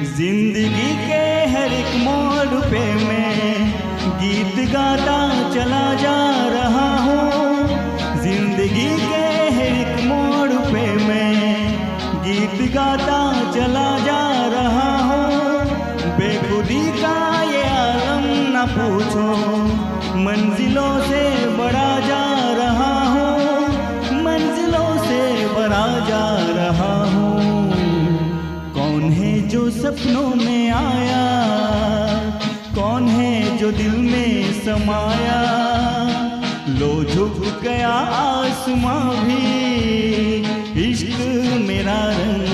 जिंदगी के हर एक मोड़ पे मैं गीत गाता चला जा रहा हूँ। जिंदगी के हर एक मोड़ पे मैं गीत गाता चला जा रहा हूँ। बेखुदी का ये आलम न पूछो, मंजिलों से बढ़ा जा रहा हूँ, मंजिलों से बढ़ा जा रहा हूँ। कौन है जो सपनों में आया, कौन है जो दिल में समाया। लो झुक गया आसमां भी, इश्क मेरा रंग